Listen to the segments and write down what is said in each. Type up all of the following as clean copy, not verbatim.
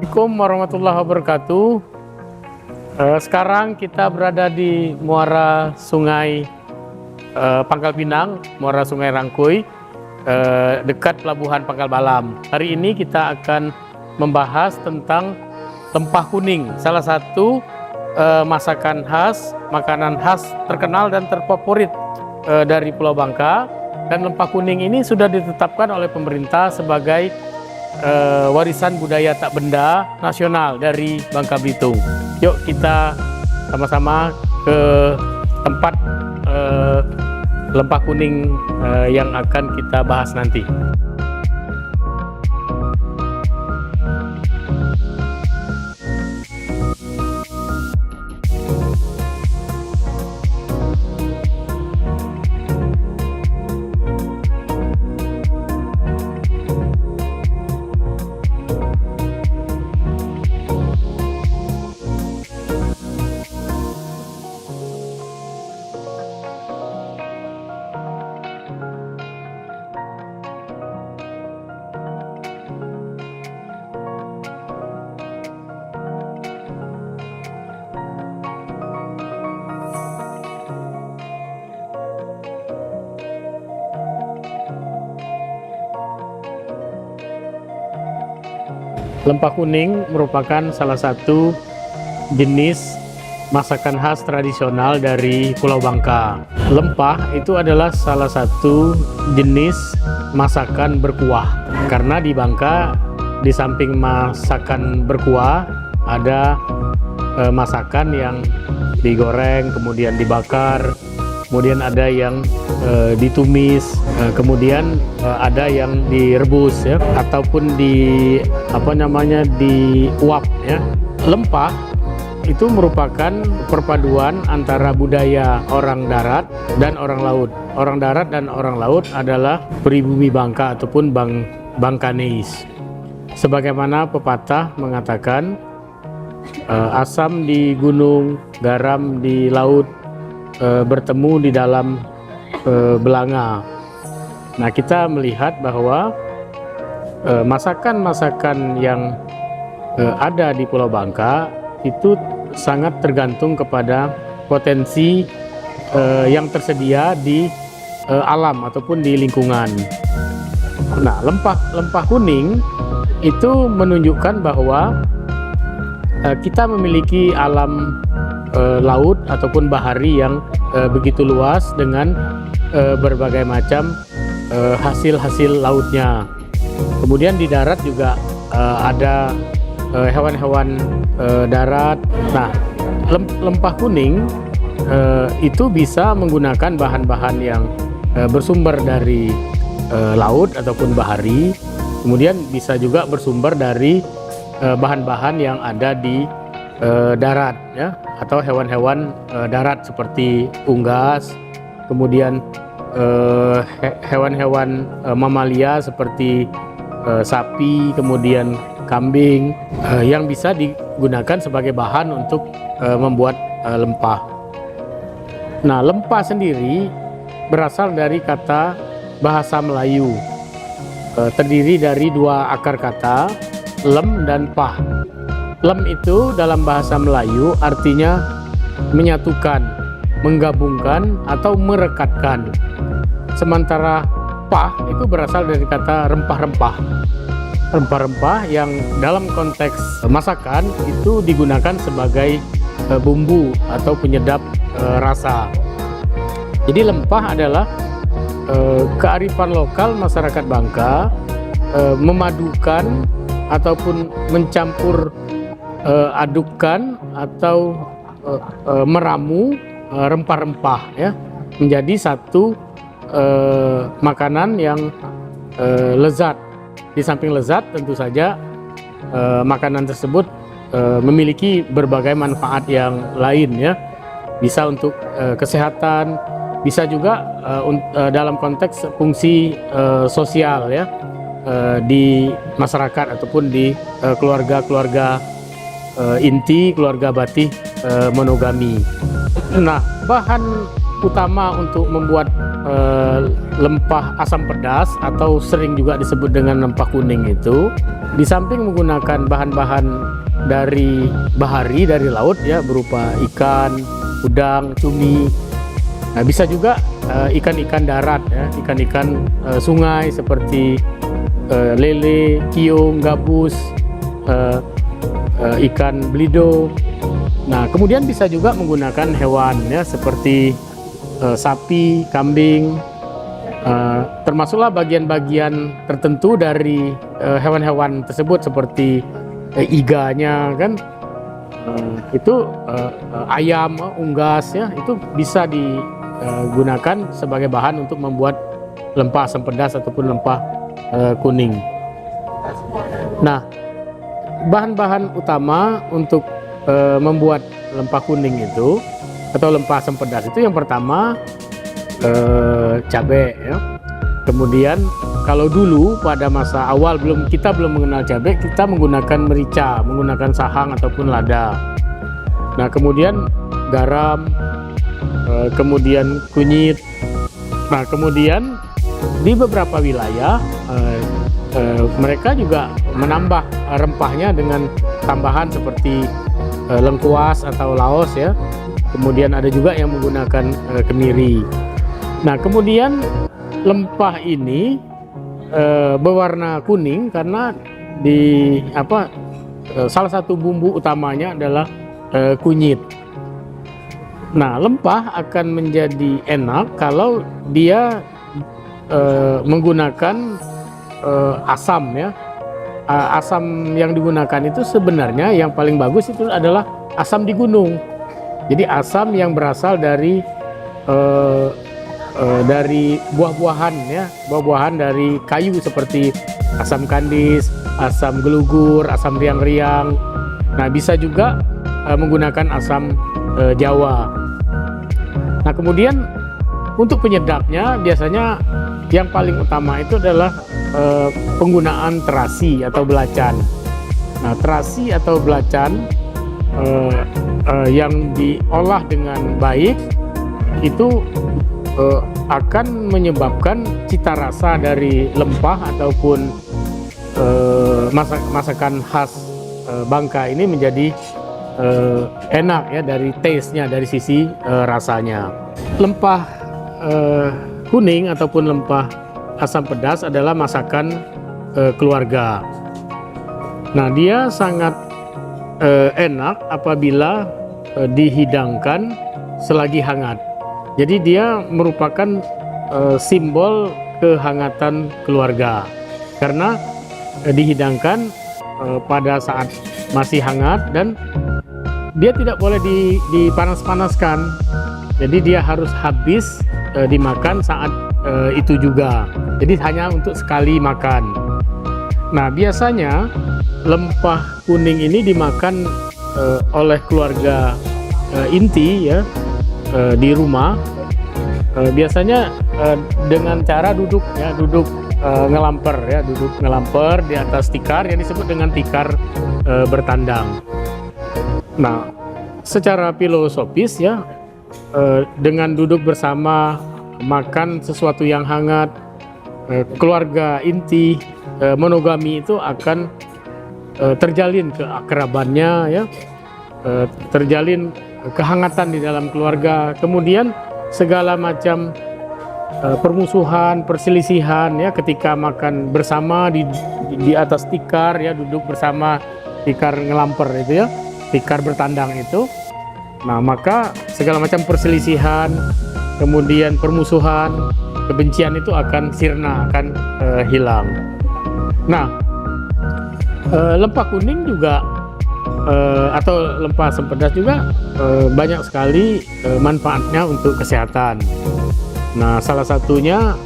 Assalamualaikum warahmatullahi wabarakatuh. Sekarang kita berada di muara Sungai Pangkal Pinang, muara Sungai Rangkuy, dekat Pelabuhan Pangkal Balam. Hari ini kita akan membahas tentang lempah kuning, salah satu masakan khas, makanan khas terkenal dan terfavorit dari Pulau Bangka. Dan lempah kuning ini sudah ditetapkan oleh pemerintah sebagai warisan budaya tak benda nasional dari Bangka Belitung. Yuk kita sama-sama ke tempat lempah kuning yang akan kita bahas nanti. Lempah kuning merupakan salah satu jenis masakan khas tradisional dari Pulau Bangka. Lempah itu adalah salah satu jenis masakan berkuah. Karena di Bangka, di samping masakan berkuah, ada masakan yang digoreng, kemudian dibakar, kemudian ada yang ditumis, kemudian ada yang direbus ya, ataupun diuap ya. Lempah itu merupakan perpaduan antara budaya orang darat dan orang laut. Orang darat dan orang laut adalah pribumi Bangka ataupun Bangkaneis. Sebagaimana pepatah mengatakan, asam di gunung, garam di laut, bertemu di dalam belanga. Nah, kita melihat bahwa masakan-masakan yang ada di Pulau Bangka itu sangat tergantung kepada potensi yang tersedia di alam ataupun di lingkungan. Nah, lempah kuning itu menunjukkan bahwa kita memiliki alam laut ataupun bahari yang begitu luas dengan berbagai macam hasil-hasil lautnya. Kemudian di darat juga ada hewan-hewan darat. Nah, lempah kuning itu bisa menggunakan bahan-bahan yang bersumber dari laut ataupun bahari. Kemudian bisa juga bersumber dari bahan-bahan yang ada di darat ya, atau hewan-hewan darat seperti unggas, kemudian hewan-hewan mamalia seperti sapi, kemudian kambing yang bisa digunakan sebagai bahan untuk membuat lempah. Nah, lempah sendiri berasal dari kata bahasa Melayu, terdiri dari dua akar kata, lem dan pah. Lem itu dalam bahasa Melayu artinya menyatukan, menggabungkan, atau merekatkan. Sementara pah itu berasal dari kata rempah-rempah. Rempah-rempah yang dalam konteks masakan itu digunakan sebagai bumbu atau penyedap rasa. Jadi lempah adalah kearifan lokal masyarakat Bangka memadukan ataupun mencampur adukan atau meramu rempah-rempah ya menjadi satu makanan yang lezat. Di samping lezat, tentu saja makanan tersebut memiliki berbagai manfaat yang lain ya. Bisa untuk kesehatan, bisa juga dalam konteks fungsi sosial ya, di masyarakat ataupun di keluarga-keluarga inti, keluarga batih monogami. Nah, bahan utama untuk membuat lempah asam pedas atau sering juga disebut dengan lempah kuning itu, di samping menggunakan bahan-bahan dari bahari, dari laut ya, berupa ikan, udang, cumi. Nah, bisa juga ikan-ikan darat ya, ikan-ikan sungai seperti lele, kiung, gabus, ikan belido. Nah, kemudian bisa juga menggunakan hewan ya, seperti sapi, kambing, termasuklah bagian-bagian tertentu dari hewan-hewan tersebut seperti iganya kan, itu ayam, unggas ya, itu bisa digunakan sebagai bahan untuk membuat lempah asam pedas ataupun lempah kuning. Nah, bahan-bahan utama untuk membuat lempah kuning itu atau lempah asam pedas itu, yang pertama cabai ya. Kemudian kalau dulu pada masa awal kita belum mengenal cabai, kita menggunakan merica, menggunakan sahang ataupun lada. Nah, kemudian garam, kemudian kunyit. Nah, kemudian di beberapa wilayah mereka juga menambah rempahnya dengan tambahan seperti lengkuas atau laos ya. Kemudian ada juga yang menggunakan kemiri. Nah, kemudian lempah ini berwarna kuning karena salah satu bumbu utamanya adalah kunyit. Nah, lempah akan menjadi enak kalau dia menggunakan asam ya. Asam yang digunakan itu sebenarnya yang paling bagus itu adalah asam di gunung. Jadi asam yang berasal dari buah-buahan ya, buah-buahan dari kayu seperti asam kandis, asam gelugur, asam riang-riang. Nah, bisa juga menggunakan asam Jawa. Nah, kemudian untuk penyedapnya biasanya yang paling utama itu adalah penggunaan terasi atau belacan. Nah, terasi atau belacan yang diolah dengan baik itu akan menyebabkan cita rasa dari lempah ataupun masakan khas Bangka ini menjadi enak ya, dari taste-nya, dari sisi rasanya. Lempah kuning ataupun lempah asam pedas adalah masakan keluarga. Nah, dia sangat enak apabila dihidangkan selagi hangat. Jadi dia merupakan simbol kehangatan keluarga karena dihidangkan pada saat masih hangat dan dia tidak boleh dipanas-panaskan. Jadi dia harus habis dimakan saat itu juga. Jadi hanya untuk sekali makan. Nah, biasanya lempah kuning ini dimakan oleh keluarga inti ya, di rumah. Biasanya dengan cara duduk ya, ngelamper ya, duduk ngelamper di atas tikar yang disebut dengan tikar bertandang. Nah, secara filosofis ya, dengan duduk bersama makan sesuatu yang hangat, keluarga inti monogami itu akan terjalin keakrabannya ya, terjalin kehangatan di dalam keluarga. Kemudian segala macam permusuhan, perselisihan ya, ketika makan bersama di atas tikar ya, duduk bersama tikar ngelamper itu ya, tikar bertandang itu. Nah, maka segala macam perselisihan, kemudian permusuhan, kebencian itu akan sirna, akan hilang. Nah, lempah kuning juga atau lempah asam pedas juga banyak sekali manfaatnya untuk kesehatan. Nah, salah satunya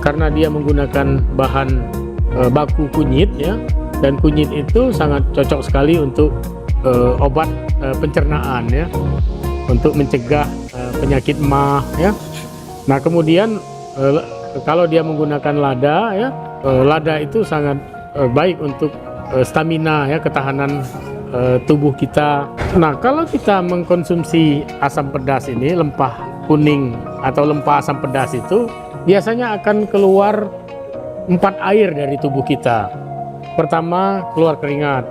karena dia menggunakan bahan baku kunyit ya, dan kunyit itu sangat cocok sekali untuk obat pencernaan ya, untuk mencegah penyakit MAH ya. Nah, kemudian kalau dia menggunakan lada ya, lada itu sangat baik untuk stamina ya, ketahanan tubuh kita. Nah, kalau kita mengkonsumsi asam pedas ini, lempah kuning atau lempah asam pedas itu biasanya akan keluar 4 air dari tubuh kita. Pertama, keluar keringat.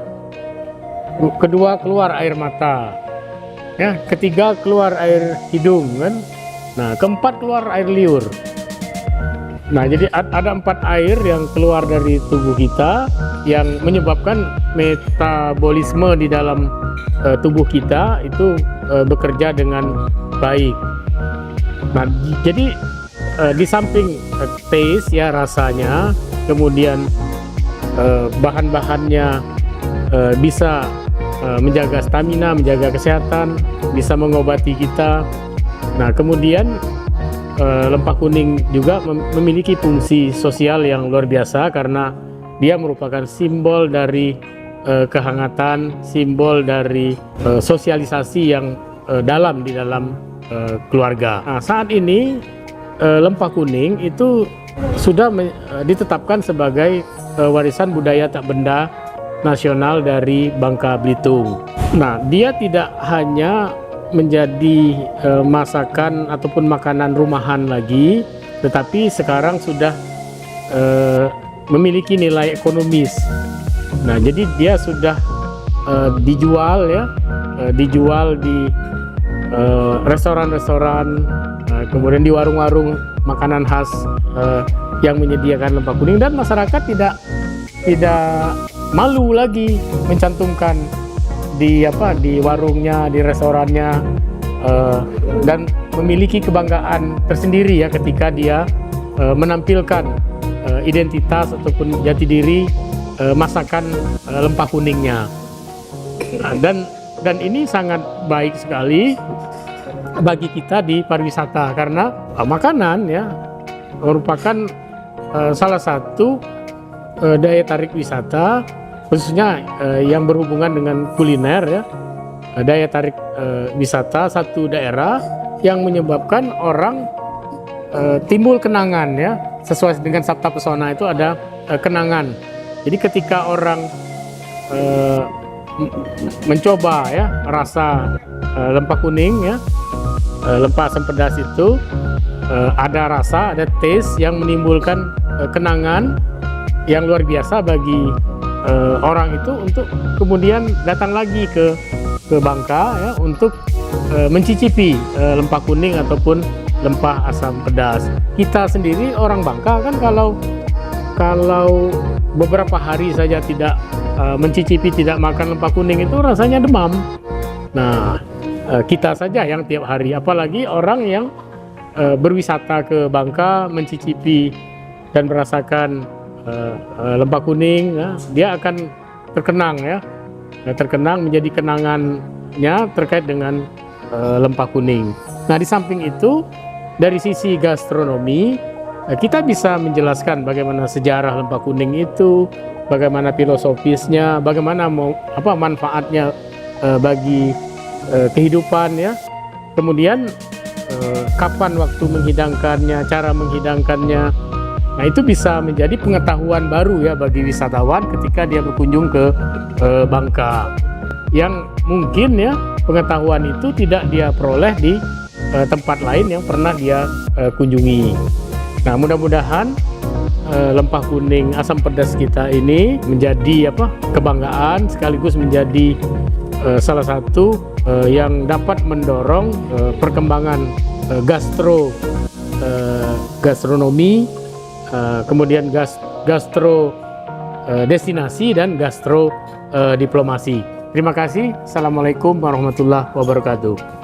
Kedua, keluar air mata. Ya, ketiga, keluar air hidung kan. Nah, keempat, keluar air liur. Nah, jadi ada 4 air yang keluar dari tubuh kita yang menyebabkan metabolisme di dalam tubuh kita itu bekerja dengan baik. Nah, jadi di samping taste ya, rasanya, kemudian bahan-bahannya bisa menjaga stamina, menjaga kesehatan, bisa mengobati kita. Nah, kemudian lempah kuning juga memiliki fungsi sosial yang luar biasa karena dia merupakan simbol dari kehangatan, simbol dari sosialisasi yang dalam di dalam keluarga. Nah, saat ini lempah kuning itu sudah ditetapkan sebagai warisan budaya tak benda nasional dari Bangka Belitung. Nah, dia tidak hanya menjadi masakan ataupun makanan rumahan lagi, tetapi sekarang sudah memiliki nilai ekonomis. Nah, jadi dia sudah dijual ya, dijual di restoran-restoran, kemudian di warung-warung makanan khas yang menyediakan lempah kuning, dan masyarakat tidak malu lagi mencantumkan di warungnya, di restorannya, dan memiliki kebanggaan tersendiri ya ketika dia menampilkan identitas ataupun jati diri masakan lempah kuningnya. Nah, dan ini sangat baik sekali bagi kita di pariwisata karena makanan ya merupakan salah satu daya tarik wisata, khususnya yang berhubungan dengan kuliner ya. Daya tarik wisata satu daerah yang menyebabkan orang timbul kenangan ya. Sesuai dengan sabta pesona itu ada kenangan. Jadi ketika orang mencoba ya rasa lempah kuning ya, lempah asam pedas itu ada rasa, ada taste yang menimbulkan kenangan yang luar biasa bagi orang itu untuk kemudian datang lagi ke Bangka ya untuk mencicipi lempah kuning ataupun lempah asam pedas. Kita sendiri orang Bangka kan kalau beberapa hari saja tidak mencicipi, tidak makan lempah kuning itu rasanya demam. Nah, kita saja yang tiap hari, apalagi orang yang berwisata ke Bangka mencicipi dan merasakan lempah kuning ya, dia akan terkenang ya, terkenang menjadi kenangannya terkait dengan lempah kuning. Nah, di samping itu dari sisi gastronomi kita bisa menjelaskan bagaimana sejarah lempah kuning itu, bagaimana filosofisnya, bagaimana manfaatnya bagi kehidupan ya. Kemudian kapan waktu menghidangkannya, cara menghidangkannya. Nah, itu bisa menjadi pengetahuan baru ya bagi wisatawan ketika dia berkunjung ke Bangka. Yang mungkin ya pengetahuan itu tidak dia peroleh di tempat lain yang pernah dia kunjungi. Nah, mudah-mudahan lempah kuning asam pedas kita ini menjadi kebanggaan sekaligus menjadi salah satu yang dapat mendorong perkembangan gastronomi, kemudian gastro destinasi dan gastro diplomasi. Terima kasih. Assalamualaikum warahmatullahi wabarakatuh.